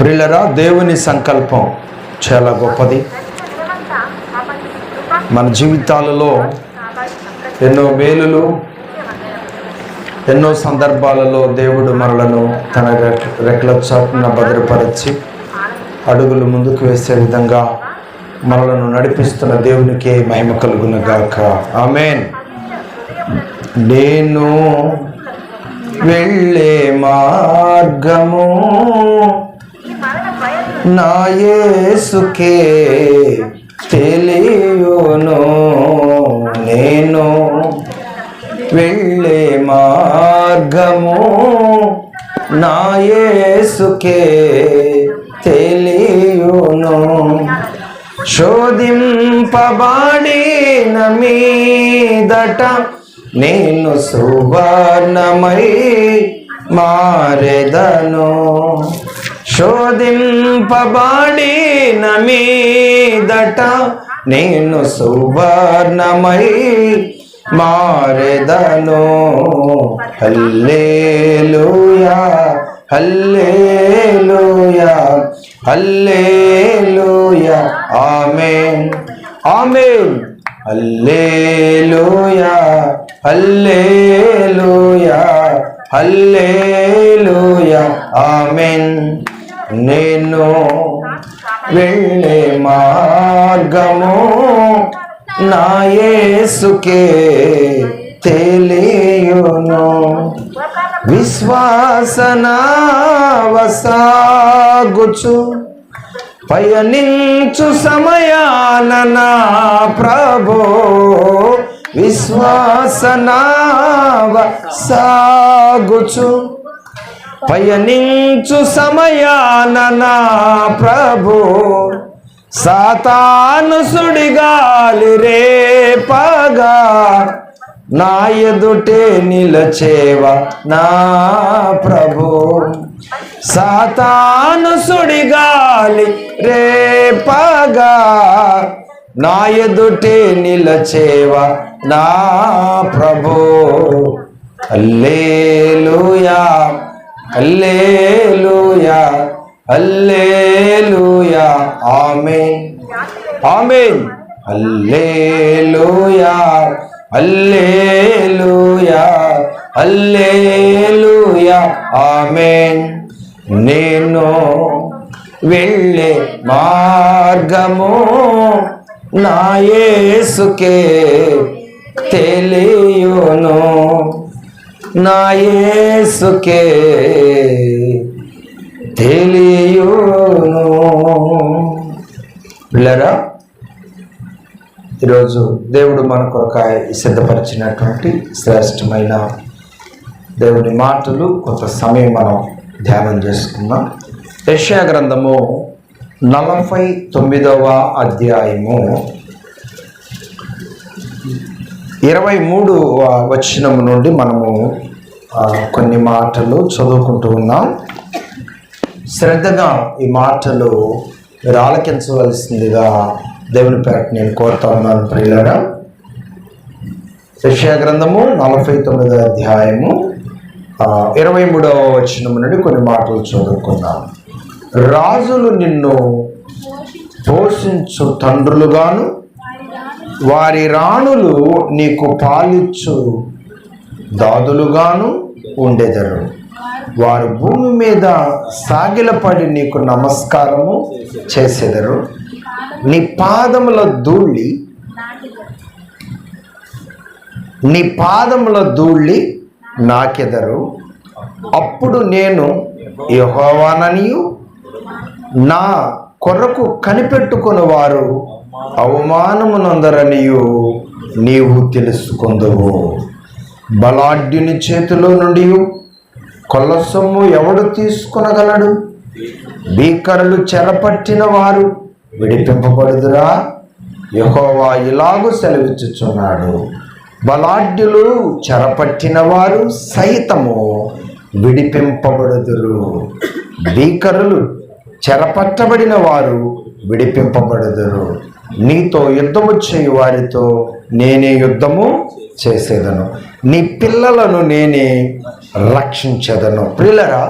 ప్రియులరా, దేవుని సంకల్పం చాలా గొప్పది. మన జీవితాలలో ఎన్నో మేలులు, ఎన్నో సందర్భాలలో దేవుడు మనలను తన రెక్కల చాటున భద్రపరిచి అడుగులు ముందుకు వేసే విధంగా మనలను నడిపిస్తున్న దేవునికి మహిమ కలుగును గాక. ఆమేన్. నేను వెళ్ళే మార్గము నా యేసుకే తెలియును. నేను వెళ్ళే మార్గము నా యేసుకే తెలియును. శోధింపబడిన మీదట నేను సువర్ణమై మారెదను. శోధింపబడిన మీదట నేను సువర్ణమై మారెదను. హల్లెలూయా హల్లెలూయా హల్లెలూయా. ఆమేన్ ఆమేన్. హల్లెలూయా హల్లెలూయా హల్లెలూయా. ఆమేన్. నేను వెళ్ళే మార్గము నా యేసుకే తెలియును. విశ్వాసనావసాగుచు పయనించు సమయాన నా ప్రభు విశ్వాసనావసాగుచు పయనించు సమయాన నా ప్రభు సాతాను సుడిగాలి రేపగా నా ఎదుటే నిలచేవా నా ప్రభు. సాతాను సుడిగాలి రేపగా నా ఎదుటే నిలచేవా నా ప్రభు. హల్లెలూయా హల్లెలూయా హల్లెలూయా. ఆమేన్ ఆమేన్. హల్లెలూయా హల్లెలూయా హల్లెలూయా. ఆమేన్. నేను వెళ్ళే మార్గము నా యేసుకే తెలియును. నా యేసుకే తెలియును. పిల్లరా, ఈరోజు దేవుడు మన కొరకాయ సిద్ధపరిచినటువంటి శ్రేష్టమైన దేవుని మాటలు కొంత సమయం మనం ధ్యానం చేసుకుందాం. యెషయా గ్రంథము 49వ అధ్యాయము 23వ వచనం నుండి మనము కొన్ని మాటలు చదువుకుంటూ ఉన్నాం. శ్రద్ధగా ఈ మాటలు మీరు ఆలకించవలసిందిగా దేవుని పేట నేను కోరుతా ఉన్నాను. ప్రియులారా, యెషయా గ్రంథము 49వ అధ్యాయము 23వ వచనం నుండి కొన్ని మాటలు చదువుకుందాం. రాజులు నిన్ను పోషించు తండ్రులుగాను వారి రాణులు నీకు పాలిచ్చు దాదులుగాను ఉండెదరు. వారు భూమి మీద సాగిలపడి నీకు నమస్కారము చేసెదరు. నీ పాదముల ధూళి నాకెదరు. అప్పుడు నేను యెహోవాననియు నా కొరకు కనిపెట్టుకుని వారు అవమానమునందరనియు నీవు తెలుసుకొందువు. బలాఢ్యుని చేతిలో నుండి కొల్ల సొమ్ము ఎవడు తీసుకొనగలడు? భీకరులు చెరపట్టిన వారు విడిపింపబడుదురా? యెహోవా ఇలాగు సెలవిచ్చుచున్నాడు, బలాఢ్యులు చెరపట్టిన వారు సైతము విడిపింపబడుదురు. భీకరులు చెరపట్టబడిన వారు విడిపింపబడుదురు. నీతో యుద్ధము చేయు వారితో నేనే యుద్ధము చేసేదను, నీ పిల్లలను నేనే రక్షించదను. ప్రియులరా,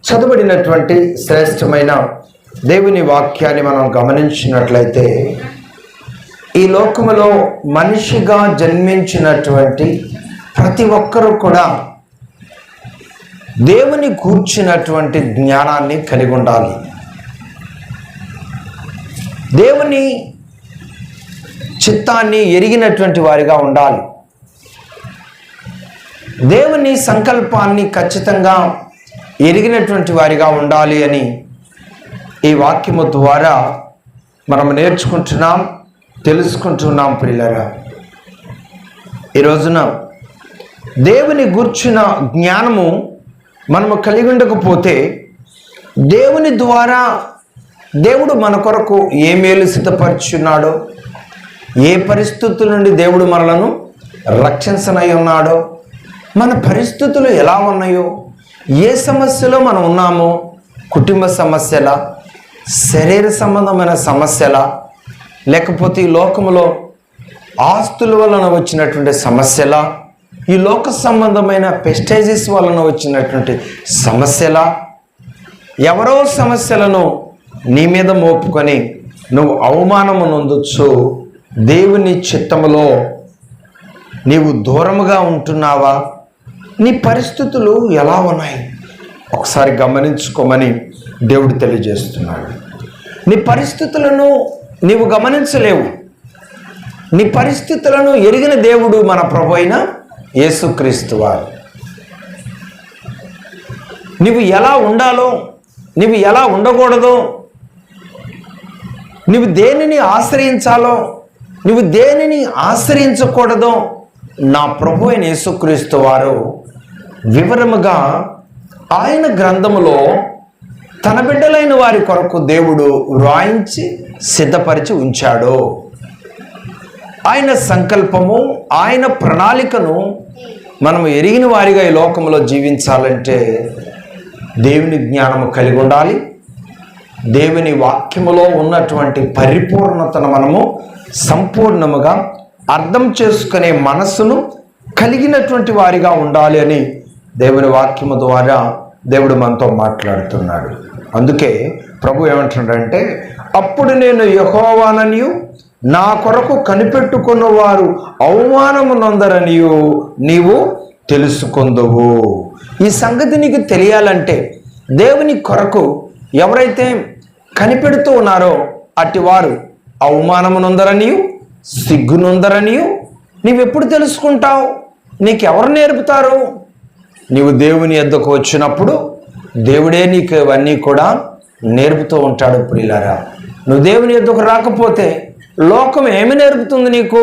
చదువుబడినటువంటి శ్రేష్టమైన దేవుని వాక్యాన్ని మనం గమనించినట్లయితే, ఈ లోకములో మనిషిగా జన్మించినటువంటి ప్రతి ఒక్కరూ కూడా దేవుని గూర్చినటువంటి జ్ఞానాన్ని కలిగి ఉండాలి. దేవుని చిత్తాన్ని ఎరిగినటువంటి వారిగా ఉండాలి. దేవుని సంకల్పాన్ని ఖచ్చితంగా ఎరిగినటువంటి వారిగా ఉండాలి అని ఈ వాక్యము ద్వారా మనం నేర్చుకుంటున్నాం, తెలుసుకుంటున్నాం. ప్రియులారా, ఈ రోజున దేవుని గూర్చిన జ్ఞానము మనము కలిగి ఉండకపోతే, దేవుని ద్వారా దేవుడు మన కొరకు ఏ మేలు సిద్ధపరుచున్నాడో, ఏ పరిస్థితుల నుండి దేవుడు మనలను రక్షించనై ఉన్నాడో, మన పరిస్థితులు ఎలా ఉన్నాయో, ఏ సమస్యలో మనం ఉన్నామో, కుటుంబ సమస్యల, శరీర సంబంధమైన సమస్యల, లేకపోతే ఈ లోకములో ఆస్తుల వలన వచ్చినటువంటి సమస్యల, ఈ లోక సంబంధమైన పెస్టైజిస్ వలన వచ్చినటువంటి సమస్యల, ఎవరో సమస్యలను నీ మీద మోపుకొని నువ్వు అవమానము నొందొచ్చు. దేవుని చిత్తములో నీవు దూరముగా ఉంటున్నావా? నీ పరిస్థితులు ఎలా ఉన్నాయి? ఒకసారి గమనించుకోమని దేవుడు తెలియజేస్తున్నాడు. నీ పరిస్థితులను నీవు గమనించలేవు. నీ పరిస్థితులను ఎరిగిన దేవుడు మన ప్రభు అయిన యేసుక్రీస్తు వారు. నీవు ఎలా ఉండాలో, నీవు ఎలా ఉండకూడదో, నీవు దేనిని ఆశ్రయించాలో, నువ్వు దేనిని ఆశ్రయించకూడదో నా ప్రభు అయిన యేసుక్రీస్తు వారు వివరముగా ఆయన గ్రంథములో తన బిడ్డలైన వారి కొరకు దేవుడు వ్రాయించి సిద్ధపరిచి ఉంచాడు. ఆయన సంకల్పము, ఆయన ప్రణాళికను మనం ఎరిగిన వారిగా ఈ లోకంలో జీవించాలంటే దేవుని జ్ఞానము కలిగి ఉండాలి. దేవుని వాక్యములో ఉన్నటువంటి పరిపూర్ణతను మనము సంపూర్ణముగా అర్థం చేసుకునే మనస్సును కలిగినటువంటి వారిగా ఉండాలి అని దేవుని వాక్యము ద్వారా దేవుడు మనతో మాట్లాడుతున్నాడు. అందుకే ప్రభు ఏమంటున్నాడంటే, అప్పుడు నేను యెహోవాననియు నా కొరకు కనిపెట్టుకున్న వారు అవమానము నొందరనియు నీవు తెలుసుకొందువు. ఈ సంగతి నీకు తెలియాలంటే, దేవుని కొరకు ఎవరైతే కనిపెడుతూ ఉన్నారో అటివారు అవమానము నొందరనియు సిగ్గు నొందరనియు నీవెప్పుడు తెలుసుకుంటావు? నీకెవరు నేర్పుతారు? నీవు దేవుని యొద్దకు వచ్చినప్పుడు దేవుడే నీకు ఇవన్నీ కూడా నేర్పుతూ ఉంటాడు. ప్రియులారా, నువ్వు దేవుని యొద్దకు రాకపోతే లోకం ఏమి నేర్పుతుంది? నీకు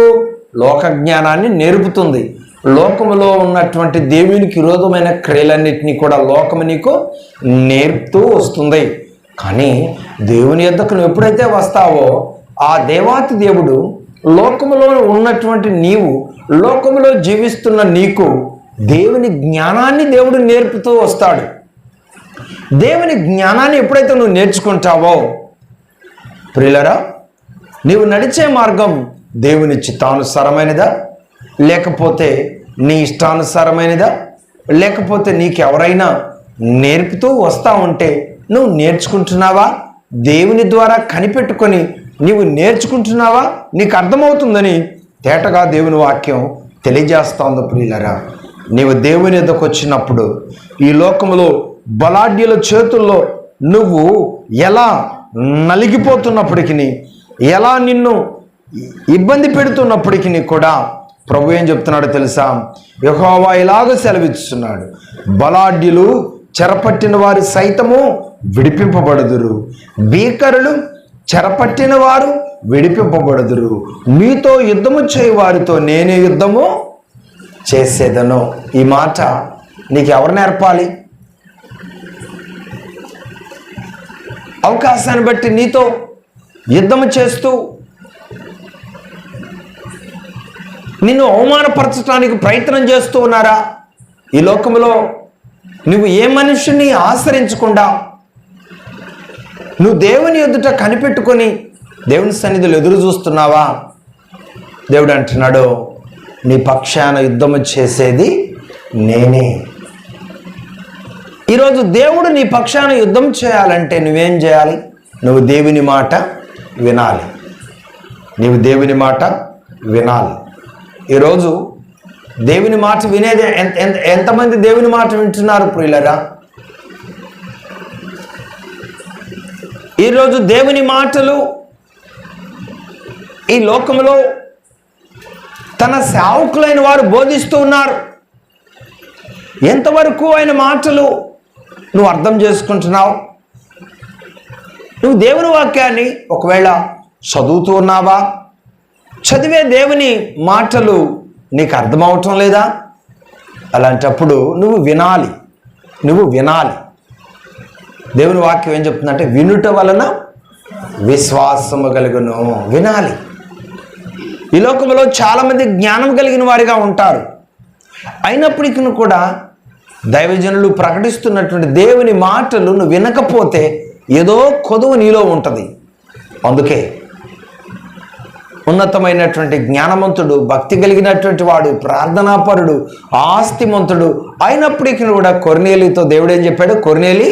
లోక జ్ఞానాన్ని నేర్పుతుంది. లోకములో ఉన్నటువంటి దేవునికి విరోధమైన క్రియలన్నిటినీ కూడా లోకము నీకు నేర్పుతూ వస్తుంది. కానీ దేవుని యొద్దకు నువ్వు ఎప్పుడైతే వస్తావో ఆ దేవాతి దేవుడు లోకములో ఉన్నటువంటి నీవు, లోకములో జీవిస్తున్న నీకు దేవుని జ్ఞానాన్ని దేవుడు నేర్పుతూ వస్తాడు. దేవుని జ్ఞానాన్ని ఎప్పుడైతే నువ్వు నేర్చుకుంటావో ప్రియులరా, నీవు నడిచే మార్గం దేవుని చిత్తానుసారమైనదా, లేకపోతే నీ ఇష్టానుసారమైనదా, లేకపోతే నీకెవరైనా నేర్పుతూ వస్తూ ఉంటే నువ్వు నేర్చుకుంటున్నావా? దేవుని ద్వారా కనిపెట్టుకొని నీవు నేర్చుకుంటున్నావా? నీకు అర్థమవుతుందని తేటగా దేవుని వాక్యం తెలియజేస్తోంది. ప్రియులరా, నీవు దేవుని ఎద్దకు వచ్చినప్పుడు ఈ లోకములో బలాఢ్యుల చేతుల్లో నువ్వు ఎలా నలిగిపోతున్నప్పటికీ, ఎలా నిన్ను ఇబ్బంది పెడుతున్నప్పటికీ కూడా ప్రభు ఏం చెప్తున్నాడో తెలుసా? యెహోవా ఇలాగ సెలవిస్తున్నాడు, బలాఢ్యులు చెరపట్టిన వారు సైతము విడిపింపబడుదురు, భీకరులు చెరపట్టిన వారు విడిపింపబడుదురు, మీతో యుద్ధము చేయ వారితో నేనే యుద్ధము చేసేదను. ఈ మాట నీకు ఎవరు నేర్పాలి? అవకాశాన్ని బట్టి నీతో యుద్ధము చేస్తూ నిన్ను అవమానపరచడానికి ప్రయత్నం చేస్తూ ఉన్నారా? ఈ లోకంలో నువ్వు ఏ మనుషుని ఆశ్రయించకుండా నువ్వు దేవుని ఎదుట కనిపెట్టుకొని దేవుని సన్నిధిలో ఎదురు చూస్తున్నావా? దేవుడు అంటున్నాడు, నీ పక్షాన యుద్ధము చేసేది నేనే. ఈరోజు దేవుడు నీ పక్షాన యుద్ధం చేయాలంటే నువ్వేం చేయాలి? నువ్వు దేవుని మాట వినాలి. నీవు దేవుని మాట వినాలి. ఈరోజు దేవుని మాట వినేది ఎంతమంది దేవుని మాట వింటున్నారు ప్రియులరా? ఈరోజు దేవుని మాటలు ఈ లోకంలో తన సేవకులైన వారు బోధిస్తూ ఉన్నారు. ఎంతవరకు ఆయన మాటలు నువ్వు అర్థం చేసుకుంటున్నావు? నువ్వు దేవుని వాక్యాన్ని ఒకవేళ చదువుతూ ఉన్నావా? చదివే దేవుని మాటలు నీకు అర్థమవటం లేదా? అలాంటప్పుడు నువ్వు వినాలి. దేవుని వాక్యం ఏం చెప్తుందంటే, వినుట వలన విశ్వాసము కలుగును. వినాలి. ఈ లోకంలో చాలామంది జ్ఞానం కలిగిన వారిగా ఉంటారు. అయినప్పటికీ కూడా దైవజనులు ప్రకటిస్తున్నటువంటి దేవుని మాటలు నువ్వు వినకపోతే ఏదో కొదువు నీలో ఉంటుంది. అందుకే ఉన్నతమైనటువంటి జ్ఞానవంతుడు, భక్తి కలిగినటువంటి వాడు, ప్రార్థనాపరుడు, ఆస్తిమంతుడు అయినప్పటికీ కూడా కొర్నేలితో దేవుడు ఏం చెప్పాడు? కొర్నేలి,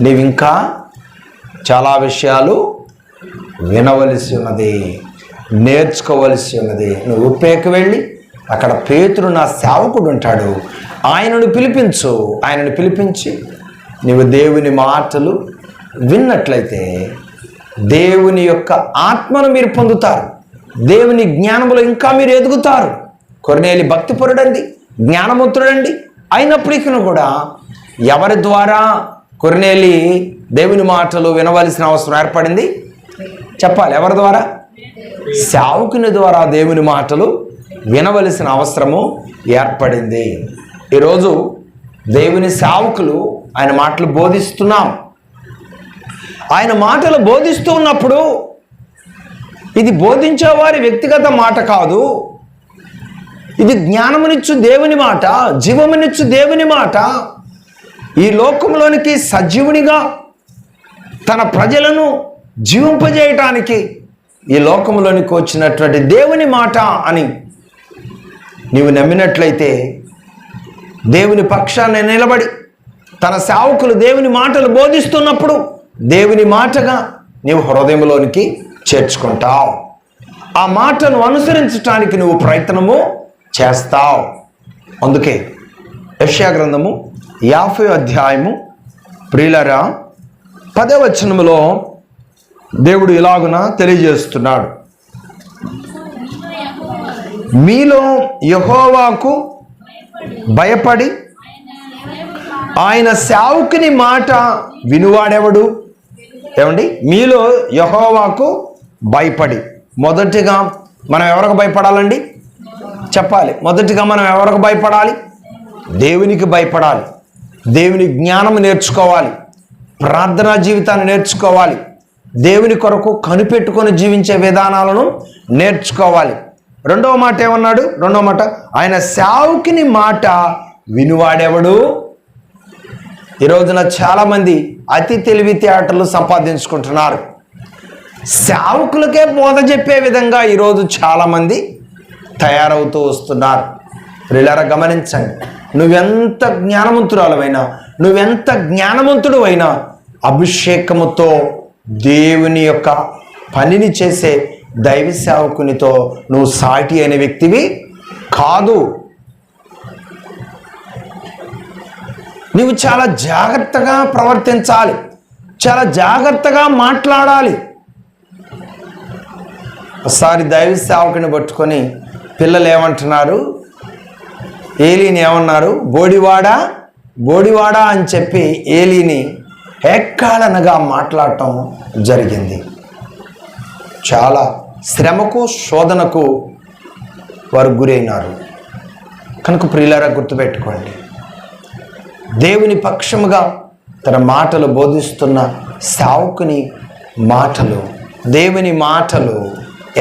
నీవు ఇంకా చాలా విషయాలు వినవలసి ఉన్నది, నేర్చుకోవలసి ఉన్నది. నువ్వు ఉప్పేకి వెళ్ళి అక్కడ పేతురు నా సేవకుడు ఉంటాడు, ఆయనను పిలిపించి నీవు దేవుని మాటలు విన్నట్లయితే దేవుని యొక్క ఆత్మను మీరు పొందుతారు. దేవుని జ్ఞానములో ఇంకా మీరు ఎదుగుతారు. కొర్నేలి భక్తిపరుడండి, జ్ఞానవంతుడండి. అయినప్పటికీ కూడా ఎవరి ద్వారా కొర్నేలి దేవుని మాటలు వినవలసిన అవసరం ఏర్పడింది? చెప్పాలి. ఎవరి ద్వారా? సేవకుని ద్వారా దేవుని మాటలు వినవలసిన అవసరము ఏర్పడింది. ఈరోజు దేవుని సేవకులు ఆయన మాటలు బోధిస్తున్నాం. ఆయన మాటలు బోధిస్తూ ఉన్నప్పుడు ఇది బోధించేవారి వ్యక్తిగత మాట కాదు, ఇది జ్ఞానమునిచ్చు దేవుని మాట, జీవమునిచ్చు దేవుని మాట. ఈ లోకంలోనికి సజీవునిగా తన ప్రజలను జీవింపజేయటానికి ఈ లోకంలోనికి వచ్చినటువంటి దేవుని మాట అని నీవు నమ్మినట్లయితే, దేవుని పక్షాన్ని నిలబడి తన సేవకులు దేవుని మాటలు బోధిస్తున్నప్పుడు దేవుని మాటగా నీవు హృదయంలోనికి చేర్చుకుంటావు. ఆ మాటను అనుసరించడానికి నువ్వు ప్రయత్నము చేస్తావు. అందుకే యెషయా గ్రంథము 50వ అధ్యాయము ప్రియులారా 10వ వచనములో దేవుడు ఇలాగున తెలియజేస్తున్నాడు, మీలో యెహోవాకు భయపడి ఆయన సేవకుని మాట వినువాడెవడు? ఏమండి, మీలో యెహోవాకు భయపడి. మొదటిగా మనం ఎవరికి భయపడాలండి? చెప్పాలి. మొదటిగా మనం ఎవరికి భయపడాలి? దేవునికి భయపడాలి. దేవుని జ్ఞానం నేర్చుకోవాలి, ప్రార్థనా జీవితాన్ని నేర్చుకోవాలి, దేవుని కొరకు కనిపెట్టుకొని జీవించే విధానాలను నేర్చుకోవాలి. రెండవ మాట ఏమన్నాడు? రెండవ మాట, ఆయన సేవకుని మాట వినువాడెవడు? ఈ రోజున చాలామంది అతి తెలివితేటలు సంపాదించుకుంటున్నారు. సేవకులకే బోధ చెప్పే విధంగా ఈరోజు చాలామంది తయారవుతూ వస్తున్నారు. ప్రియులారా గమనించండి, నువ్వెంత జ్ఞానవంతురాలవైనా, నువ్వెంత జ్ఞానవంతుడు అయినా అభిషేకముతో దేవుని యొక్క పనిని చేసే దైవ సేవకునితో నువ్వు సాటి అయిన వ్యక్తివి కాదు. నువ్వు చాలా జాగ్రత్తగా ప్రవర్తించాలి, చాలా జాగ్రత్తగా మాట్లాడాలి. ఒకసారి దైవ సేవకుని పట్టుకొని పిల్లలు ఏమంటున్నారు? ఏలీని ఏమన్నారు? బోడివాడా అని చెప్పి ఏలీని ఎక్కాలనగా మాట్లాడటం జరిగింది. చాలా శ్రమకు శోధనకు వారు గురైనారు. కనుక ప్రియులారా గుర్తుపెట్టుకోండి, దేవుని పక్షముగా తన మాటలు బోధిస్తున్న సేవకుని మాటలు, దేవుని మాటలు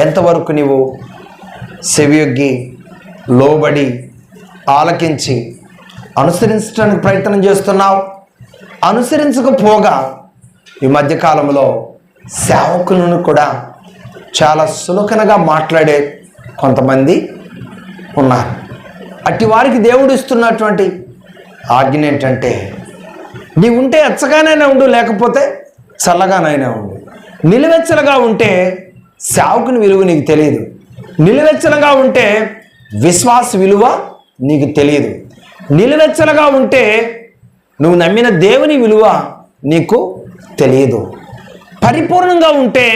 ఎంతవరకు నీవు చెవియొగ్గి లోబడి ఆలకించి అనుసరించడానికి ప్రయత్నం చేస్తున్నావు? అనుసరించకపోగా ఈ మధ్యకాలంలో సేవకులను కూడా చాలా సులకనగా మాట్లాడే కొంతమంది ఉన్నారు. అట్టి వారికి దేవుడు ఇస్తున్నటువంటి ఆజ్ఞ ఏంటంటే నీవు ఉంటే ఎచ్చగానైనా ఉండు, లేకపోతే చల్లగానైనా ఉండు. నిలువెచ్చలుగా ఉంటే సేవకుని విలువ నీకు తెలియదు. నిలువెచ్చలుగా ఉంటే విశ్వాస విలువ నీకు తెలియదు. నిలువెచ్చలుగా ఉంటే నువ్వు నమ్మిన దేవుని విలువ నీకు తెలియదు. పరిపూర్ణంగా ఉంటే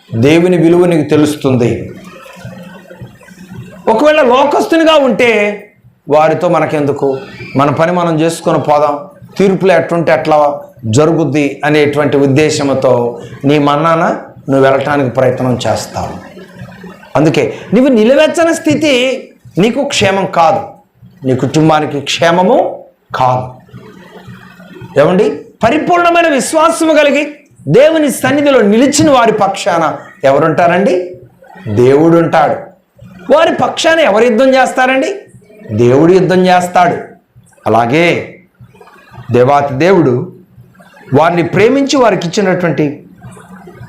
దేవుని విలువ నీకు తెలుస్తుంది. ఒకవేళ లోకస్తునిగా ఉంటే వారితో మనకెందుకు, మన పని మనం చేసుకొని పోదాం, తీర్పులు ఎట్టుంటే అట్లా జరుగుద్ది అనేటువంటి ఉద్దేశంతో నీ మన్నాన నువ్వు వెళ్ళటానికి ప్రయత్నం చేస్తావు. అందుకే నువ్వు నిలువెచ్చని స్థితి నీకు క్షేమం కాదు, నీ కుటుంబానికి క్షేమము కాదు. ఏమండి, పరిపూర్ణమైన విశ్వాసము కలిగి దేవుని సన్నిధిలో నిలిచిన వారి పక్షాన ఎవరుంటారండి? దేవుడు ఉంటాడు. వారి పక్షాన ఎవరు యుద్ధం చేస్తారండి? దేవుడు యుద్ధం చేస్తాడు. అలాగే దేవాతి దేవుడు వారిని ప్రేమించి వారికి ఇచ్చినటువంటి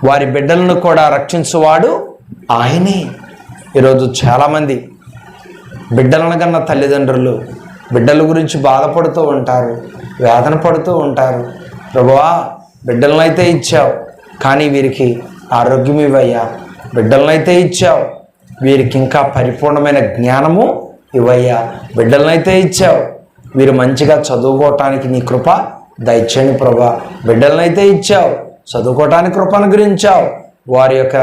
వారి బిడ్డలను కూడా రక్షించువాడు ఆయనే. ఈరోజు చాలామంది బిడ్డలను కన్నా తల్లిదండ్రులు బిడ్డల గురించి బాధపడుతూ ఉంటారు, వేదన పడుతూ ఉంటారు. ప్రభువా, బిడ్డలనైతే ఇచ్చావు, కానీ వీరికి ఆరోగ్యం ఇవ్వయ్యా. బిడ్డలనైతే ఇచ్చావు, వీరికి ఇంకా పరిపూర్ణమైన జ్ఞానము ఇవ్వయ్యా. బిడ్డలనైతే ఇచ్చావు, వీరు మంచిగా చదువుకోవటానికి నీ కృప దయచేయండి ప్రభా. బిడ్డలనైతే ఇచ్చావు, చదువుకోవటానికి కృప అనుగ్రహించావు. వారి యొక్క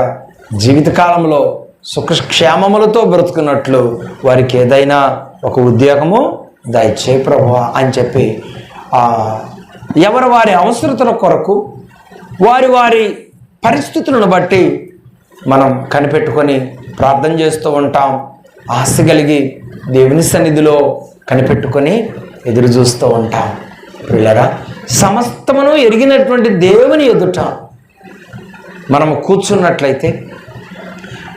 జీవితకాలంలో సుఖక్షేమములతో బ్రతుకున్నట్లు వారికి ఏదైనా ఒక ఉద్యోగము దయచేయి ప్రభువా అని చెప్పి ఎవరు వారి అవసరతల కొరకు వారి వారి పరిస్థితులను బట్టి మనం కనిపెట్టుకొని ప్రార్థన చేస్తూ ఉంటాం. ఆశ కలిగి దేవుని సన్నిధిలో కనిపెట్టుకొని ఎదురు చూస్తూ ఉంటాం. పిల్లరా, సమస్తమును ఎరిగినటువంటి దేవుని ఎదుట మనము కూర్చున్నట్లయితే,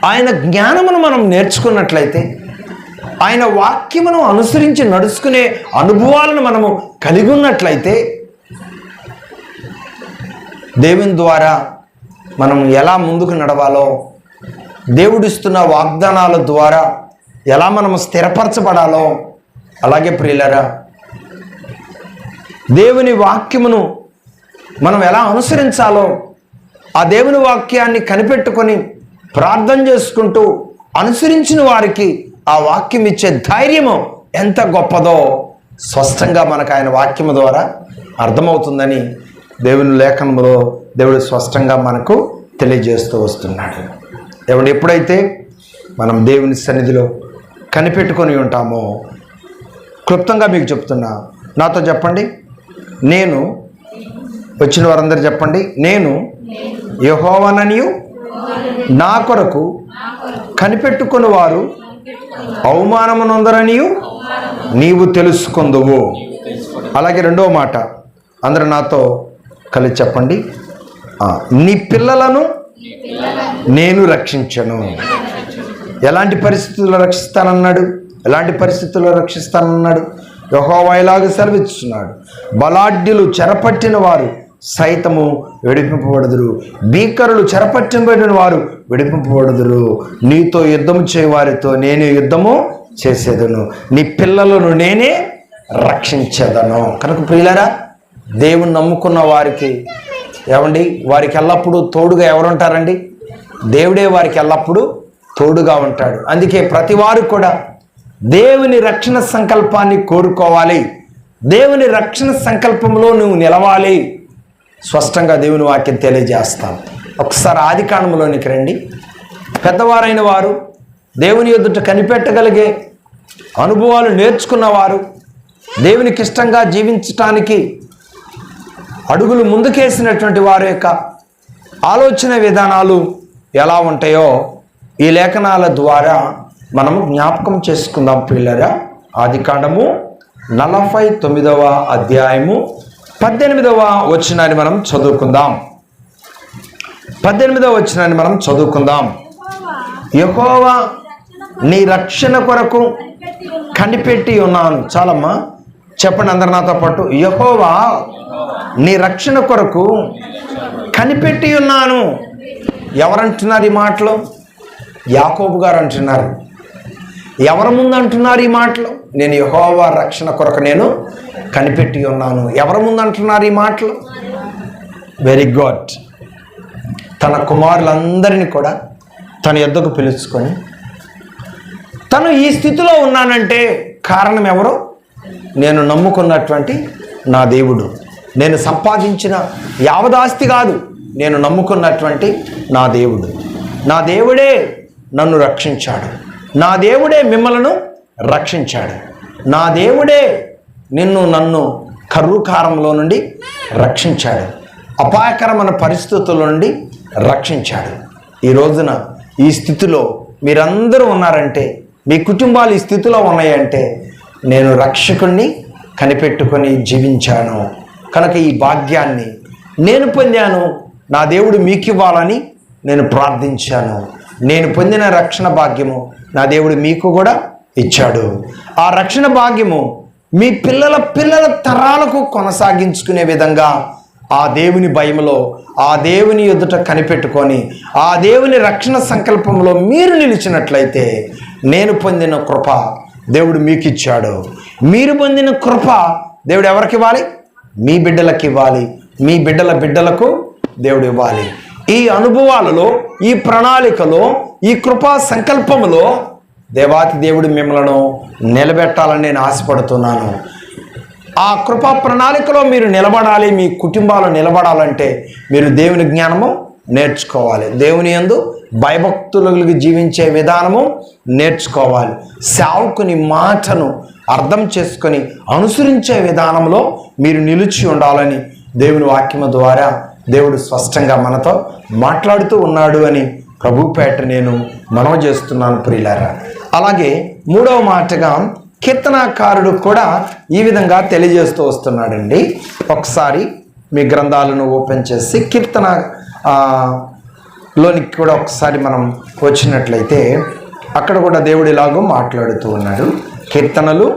ఆయన జ్ఞానమును మనం నేర్చుకున్నట్లయితే, ఆయన వాక్యమును అనుసరించి నడుచుకునే అనుభవాలను మనము కలిగి ఉన్నట్లయితే, దేవుని ద్వారా మనం ఎలా ముందుకు నడవాలో, దేవుడిస్తున్న వాగ్దానాల ద్వారా ఎలా మనము స్థిరపరచబడాలో, అలాగే ప్రియులరా దేవుని వాక్యమును మనం ఎలా అనుసరించాలో, ఆ దేవుని వాక్యాన్ని కనిపెట్టుకొని ప్రార్థన చేసుకుంటూ అనుసరించిన వారికి ఆ వాక్యం ఇచ్చే ధైర్యము ఎంత గొప్పదో స్పష్టంగా మనకు ఆయన వాక్యము ద్వారా అర్థమవుతుందని దేవుని లేఖనములో దేవుడు స్పష్టంగా మనకు తెలియజేస్తూ వస్తున్నాడు. దేవుడు ఎప్పుడైతే మనం దేవుని సన్నిధిలో కనిపెట్టుకొని ఉంటామో, క్లుప్తంగా మీకు చెప్తున్నా, నాతో చెప్పండి, నేను, వచ్చిన వారందరూ చెప్పండి, నేను యెహోవాననియు నా కొరకు కనిపెట్టుకుని వారు అవమానమునందరనియు నీవు తెలుసుకుందువు. అలాగే రెండవ మాట అందరూ నాతో కలిసి చెప్పండి, నీ పిల్లలను నేను రక్షించను. ఎలాంటి పరిస్థితుల్లో రక్షిస్తానన్నాడు? ఎలాంటి పరిస్థితుల్లో రక్షిస్తానన్నాడు? యెహోవా ఇలాగ సెలవిస్తున్నాడు, బలాఢ్యులు చెరపట్టిన వారు సైతము విడిపింపబడుదురు, భీకరులు చెరపట్టిన వారు విడిపింపబడుదురు. నీతో యుద్ధము చేయవారితో నేనే యుద్ధము చేసేదను, నీ పిల్లలను నేనే రక్షించేదను. కనుక ప్రియులారా, దేవుని నమ్ముకున్న వారికి ఏమండి, వారికి ఎల్లప్పుడూ తోడుగా ఎవరుంటారండి? దేవుడే వారికి ఎల్లప్పుడూ తోడుగా ఉంటాడు. అందుకే ప్రతి వారు కూడా దేవుని రక్షణ సంకల్పాన్ని కోరుకోవాలి. దేవుని రక్షణ సంకల్పంలో నువ్వు నిలవాలి. స్పష్టంగా దేవుని వాక్యం తెలియజేస్తాను. ఒకసారి ఆదికాండములోనికి రండి. పెద్దవారైన వారు, దేవుని ఎదుట కనిపెట్టగలిగే అనుభవాలు నేర్చుకున్నవారు, దేవునికి ఇష్టంగా జీవించటానికి అడుగులు ముందుకేసినటువంటి వారి యొక్క ఆలోచన విధానాలు ఎలా ఉంటాయో ఈ లేఖనాల ద్వారా మనము జ్ఞాపకం చేసుకుందాం పిల్లరా. ఆదికాండము 49వ అధ్యాయము 18వ వచనాన్ని మనం చదువుకుందాం. 18వ వచనాన్ని మనం చదువుకుందాం. యెహోవా నీ రక్షణ కొరకు కనిపెట్టి ఉన్నాను. చాలమ్మా, చెప్పండి అందరు నాతో పాటు, యెహోవా నీ రక్షణ కొరకు కనిపెట్టి ఉన్నాను. ఎవరంటున్నారు ఈ మాటలు? యాకోబు గారు అంటున్నారు. ఎవరి ముందు అంటున్నారు ఈ మాటలు? నేను యెహోవా రక్షణ కొరకు నేను కనిపెట్టి ఉన్నాను. ఎవరి ముందు అంటున్నారు ఈ మాటలు? Very good. తన కుమారులందరినీ కూడా తన యొద్దకు పిలుచుకొని, తను ఈ స్థితిలో ఉన్నానంటే కారణం ఎవరు? నేను నమ్ముకున్నటువంటి నా దేవుడు. నేను సంపాదించిన యావదాస్తి కాదు, నేను నమ్ముకున్నటువంటి నా దేవుడు. నా దేవుడే నన్ను రక్షించాడు. నా దేవుడే మిమ్మలను రక్షించాడు. నా దేవుడే నన్ను కరువుకారంలో నుండి రక్షించాడు. అపాయకరమైన పరిస్థితుల నుండి రక్షించాడు. ఈ రోజున ఈ స్థితిలో మీరందరూ ఉన్నారంటే, మీ కుటుంబాలు ఈ స్థితిలో ఉన్నాయంటే, నేను రక్షకుణ్ణి కనిపెట్టుకొని జీవించాను కనుక ఈ భాగ్యాన్ని నేను పొందాను. నా దేవుడు మీకు ఇవ్వాలని నేను ప్రార్థించాను. నేను పొందిన రక్షణ భాగ్యము నా దేవుడు మీకు కూడా ఇచ్చాడు. ఆ రక్షణ భాగ్యము మీ పిల్లల తరాలకు కొనసాగించుకునే విధంగా ఆ దేవుని భయములో, ఆ దేవుని ఎదుట కనిపెట్టుకొని, ఆ దేవుని రక్షణ సంకల్పంలో మీరు నిలిచినట్లయితే, నేను పొందిన కృప దేవుడు మీకు ఇచ్చాడు. మీరు పొందిన కృప దేవుడు ఎవరికి ఇవ్వాలి? మీ బిడ్డలకు ఇవ్వాలి. మీ బిడ్డలకు దేవుడు ఇవ్వాలి. ఈ అనుభవాలలో, ఈ ప్రణాళికలో, ఈ కృపా సంకల్పములో దేవాతి దేవుడు మిమ్మల్ని నిలబెట్టాలని నేను ఆశపడుతున్నాను. ఆ కృపా ప్రణాళికలో మీరు నిలబడాలి. మీ కుటుంబాలు నిలబడాలంటే మీరు దేవుని జ్ఞానము నేర్చుకోవాలి. దేవుని యందు భయభక్తులకు జీవించే విధానము నేర్చుకోవాలి. సేవకుని మాటను అర్థం చేసుకొని అనుసరించే విధానంలో మీరు నిలిచి ఉండాలని దేవుని వాక్యము ద్వారా దేవుడు స్పష్టంగా మనతో మాట్లాడుతూ ఉన్నాడు అని ప్రభుపేట నేను మనవి చేస్తున్నాను ప్రియులారా. అలాగే మూడవ మాటగా కీర్తనాకారుడు కూడా ఈ విధంగా తెలియజేస్తూ వస్తున్నాడండి. ఒకసారి మీ గ్రంథాలను ఓపెన్ చేసి కీర్తన లోనికి కూడా ఒకసారి మనం వచ్చినట్లయితే అక్కడ కూడా దేవుడు ఇలాగో మాట్లాడుతూ ఉన్నాడు. కీర్తనలు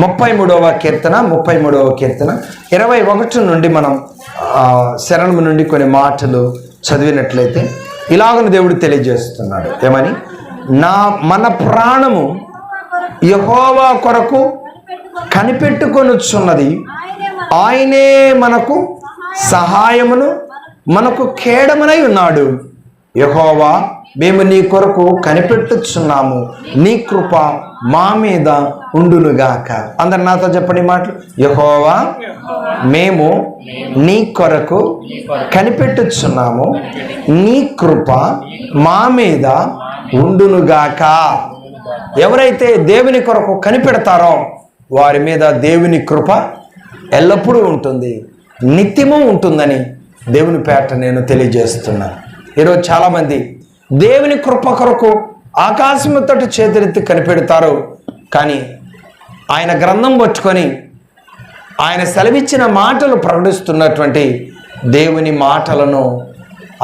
33వ కీర్తన 21 నుండి మనం శరణము నుండి కొన్ని మాటలు చదివినట్లయితే ఇలాగను దేవుడు తెలియజేస్తున్నాడు. ఏమని? మన ప్రాణము యెహోవా కొరకు కనిపెట్టుకొనుచున్నది, ఆయనే మనకు సహాయమును మనకు కేడమునై ఉన్నాడు. యెహోవా, మేము నీ కొరకు కనిపెట్టుచున్నాము, నీ కృప మా మీద ఉండునుగాక. అందరు నాతో చెప్పండి మాటలు. యెహోవా, మేము నీ కొరకు కనిపెట్టుచున్నాము, నీ కృప మా మీద ఉండునుగాక. ఎవరైతే దేవుని కొరకు కనిపెడతారో వారి మీద దేవుని కృప ఎల్లప్పుడూ ఉంటుంది, నిత్యము ఉంటుందని దేవుని పేట నేను తెలియజేస్తున్నాను. ఈరోజు చాలామంది దేవుని కృప కొరకు ఆకాశముతోటి చేతులెత్తి కనిపెడతారు, కానీ ఆయన గ్రంథం పట్టుకొని ఆయన సెలవిచ్చిన మాటలు ప్రకటిస్తున్నటువంటి దేవుని మాటలను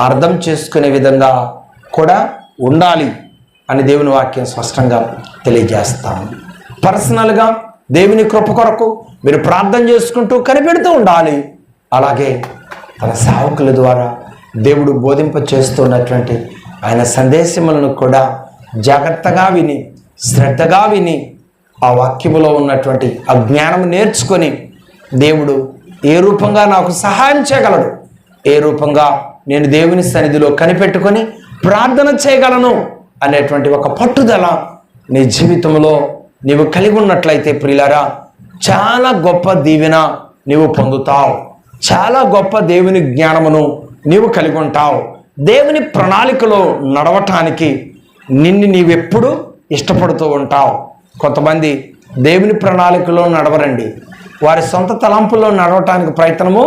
అర్థం చేసుకునే విధంగా కూడా ఉండాలి అని దేవుని వాక్యం స్పష్టంగా తెలియజేస్తాము. పర్సనల్గా దేవుని కృప కొరకు మీరు ప్రార్థన చేసుకుంటూ కనిపెడుతూ ఉండాలి. అలాగే తన సేవకుల ద్వారా దేవుడు బోధింప చేస్తున్నటువంటి ఆయన సందేశములను కూడా జాగ్రత్తగా విని, శ్రద్ధగా విని, ఆ వాక్యములో ఉన్నటువంటి ఆ జ్ఞానం నేర్చుకొని దేవుడు ఏ రూపంగా నాకు సహాయం చేయగలడు, ఏ రూపంగా నేను దేవుని సన్నిధిలో కనిపెట్టుకొని ప్రార్థన చేయగలను అనేటువంటి ఒక పట్టుదల నీ జీవితంలో నీవు కలిగి ఉన్నట్లయితే ప్రియులారా, చాలా గొప్ప దీవెన నీవు పొందుతావు. చాలా గొప్ప దేవుని జ్ఞానమును నీవు కలిగి ఉంటావు. దేవుని ప్రణాళికలో నడవటానికి నీవెప్పుడు ఇష్టపడుతూ ఉంటావు. కొంతమంది దేవుని ప్రణాళికలో నడవరండి, వారి సొంత తలంపుల్లో నడవటానికి ప్రయత్నము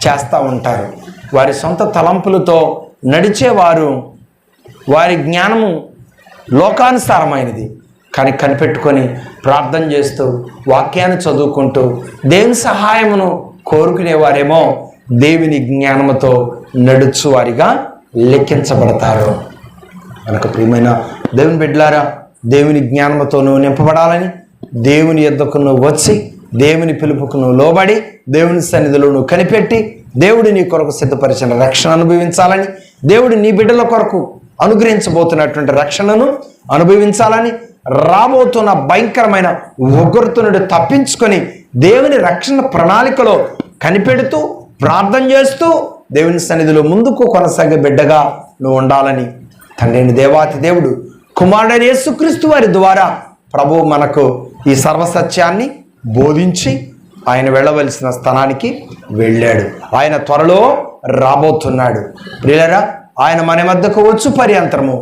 చేస్తూ ఉంటారు. వారి సొంత తలంపులతో నడిచేవారు, వారి జ్ఞానము లోకానుసారమైనది, కానీ కనిపెట్టుకొని ప్రార్థన చేస్తూ వాక్యాన్ని చదువుకుంటూ దేవుని సహాయమును కోరుకునేవారేమో దేవుని జ్ఞానముతో నడుచువారిగా లెక్కించబడతారు. మనకు ప్రియమైన దేవుని బిడ్డలారా, దేవుని జ్ఞానముతో నువ్వు నింపబడాలని, దేవుని యొద్దకు నువ్వు వచ్చి దేవుని పిలుపుకు నువ్వు లోబడి దేవుని సన్నిధిలో నువ్వు కనిపెట్టి దేవుడు నీ కొరకు సిద్ధపరిచిన రక్షణ అనుభవించాలని, దేవుడు నీ బిడ్డల కొరకు అనుగ్రహించబోతున్నటువంటి రక్షణను అనుభవించాలని, రాబోతున్న భయంకరమైన ఉగ్రత నుండి తప్పించుకొని దేవుని రక్షణ ప్రణాళికలో కనిపెడుతూ ప్రార్థన చేస్తూ దేవుని సన్నిధిలో ముందుకు కొనసాగే బిడ్డగా నువ్వు ఉండాలని తండ్రిని దేవాతి దేవుడు కుమారుడైన యేసుక్రీస్తు వారి ద్వారా ప్రభువు మనకు ఈ సర్వసత్యాన్ని బోధించి ఆయన వెళ్ళవలసిన స్థానానికి వెళ్ళాడు. ఆయన త్వరలో రాబోతున్నాడు. ప్రియులరా, ఆయన మన మధ్యకు వచ్చు పర్యంతరము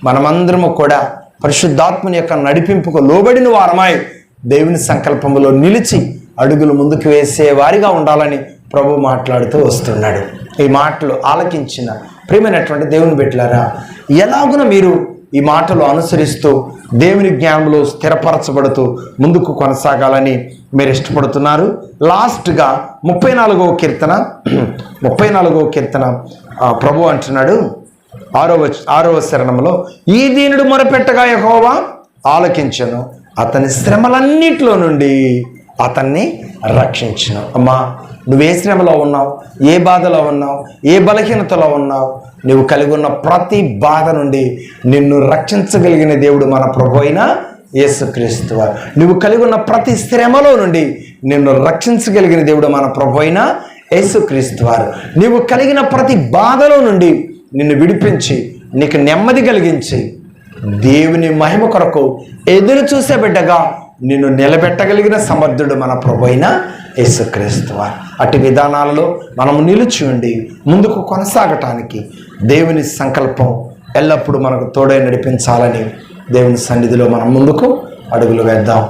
మనమందరము కూడా పరిశుద్ధాత్మని యొక్క నడిపింపుకు లోబడిన వారమై దేవుని సంకల్పంలో నిలిచి అడుగులు ముందుకు వేసే వారిగా ఉండాలని ప్రభు మాట్లాడుతూ వస్తున్నాడు. ఈ మాటలు ఆలకించిన ప్రియమైనటువంటి దేవుని బిడ్డలారా, ఎలాగున మీరు ఈ మాటలు అనుసరిస్తూ దేవుని జ్ఞానంలో స్థిరపరచబడుతూ ముందుకు కొనసాగాలని మీరు ఇష్టపడుతున్నారు. లాస్ట్గా 34వ కీర్తన ప్రభు అంటున్నాడు 6వ శరణంలో, ఈ దీనుడు మొరపెట్టగా యెహోవా ఆలకించెను, అతని శ్రమలన్నిటిలో నుండి అతన్ని రక్షించెను. అమ్మా, నువ్వే శ్రమలో ఉన్నావు, ఏ బాధలో ఉన్నావు, ఏ బలహీనతలో ఉన్నావు, నువ్వు కలిగి ఉన్న ప్రతి బాధ నుండి నిన్ను రక్షించగలిగిన దేవుడు మన ప్రభు అయిన యేసుక్రీస్తు వారు. నువ్వు కలిగి ఉన్న ప్రతి శ్రమలో నుండి నిన్ను రక్షించగలిగిన దేవుడు మన ప్రభు అయిన యేసుక్రీస్తు వారు. నీవు కలిగిన ప్రతి బాధలో నుండి నిన్ను విడిపించి నీకు నెమ్మది కలిగించి దేవుని మహిమ కొరకు ఎదురు చూసే బిడ్డగా నిన్ను నిలబెట్టగలిగిన సమర్థుడు మన ప్రభు అయిన యేసుక్రీస్తు వారు. అటు విధానాలలో మనము నిలిచి ఉండి ముందుకు కొనసాగటానికి దేవుని సంకల్పం ఎల్లప్పుడూ మనకు తోడై నడిపించాలని దేవుని సన్నిధిలో మనం ముందుకు అడుగులు వేద్దాం.